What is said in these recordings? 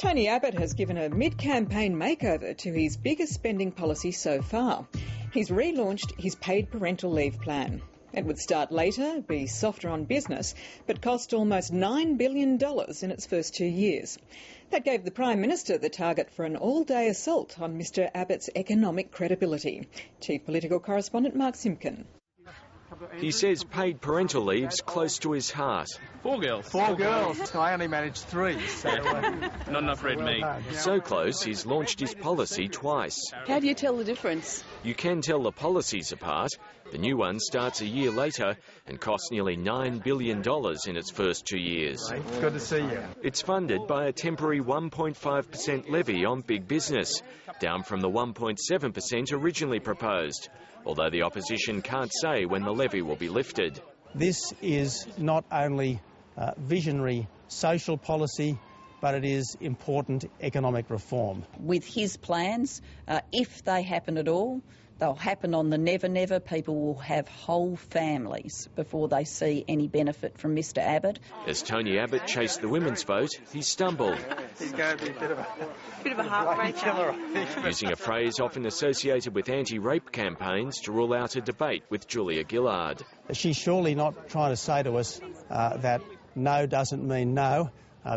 Tony Abbott has given a mid-campaign makeover to his biggest spending policy so far. He's relaunched his paid parental leave plan. It would start later, be softer on business, but cost almost $9 billion in its first 2 years. That gave the Prime Minister the target for an all-day assault on Mr Abbott's economic credibility. Chief Political Correspondent Mark Simpkin. He says paid parental leave's close to his heart. Four girls. I only managed 3, so... Not enough red meat. So close, he's launched his policy twice. How do you tell the difference? You can tell the policies apart. The new one starts a year later and costs nearly $9 billion in its first 2 years. Good to see you. It's funded by a temporary 1.5% levy on big business, down from the 1.7% originally proposed, although the opposition can't say when the levy will be lifted. This is not only visionary social policy, but it is important economic reform. With his plans, if they happen at all, they'll happen on the never-never. People will have whole families before they see any benefit from Mr Abbott. As Tony Abbott chased the women's vote, he stumbled. He's going to be a bit of a heartbreaker. Using a phrase often associated with anti-rape campaigns to rule out a debate with Julia Gillard. She's surely not trying to say to us that no doesn't mean no,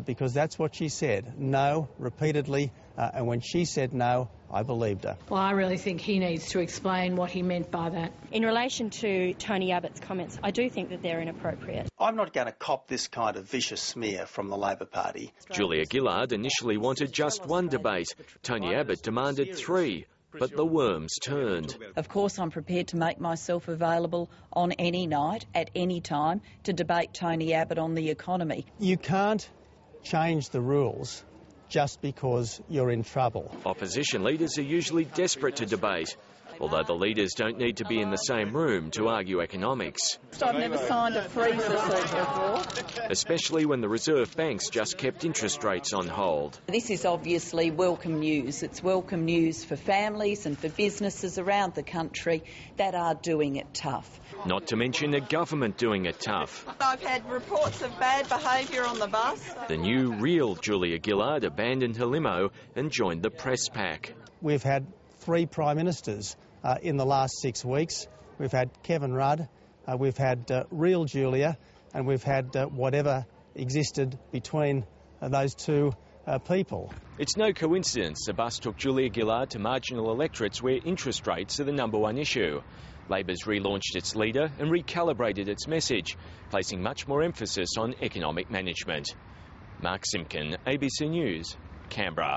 because that's what she said. No, repeatedly, and when she said no, I believed her. Well, I really think he needs to explain what he meant by that. In relation to Tony Abbott's comments, I do think that they're inappropriate. I'm not going to cop this kind of vicious smear from the Labor Party. Julia Gillard initially wanted just one debate. Tony Abbott demanded 3. But the worms turned. Of course, I'm prepared to make myself available on any night, at any time, to debate Tony Abbott on the economy. You can't change the rules just because you're in trouble. Opposition leaders are usually desperate to debate, although the leaders don't need to be in the same room to argue economics. I've never signed a freezer suit before. Especially when the Reserve Bank's just kept interest rates on hold. This is obviously welcome news. It's welcome news for families and for businesses around the country that are doing it tough. Not to mention a government doing it tough. I've had reports of bad behaviour on the bus. The new real Julia Gillard abandoned her limo and joined the press pack. We've had 3 Prime Ministers in the last 6 weeks. We've had Kevin Rudd, we've had real Julia, and we've had whatever existed between those 2 people. It's no coincidence the bus took Julia Gillard to marginal electorates where interest rates are the #1 issue. Labor's relaunched its leader and recalibrated its message, placing much more emphasis on economic management. Mark Simpkin, ABC News, Canberra.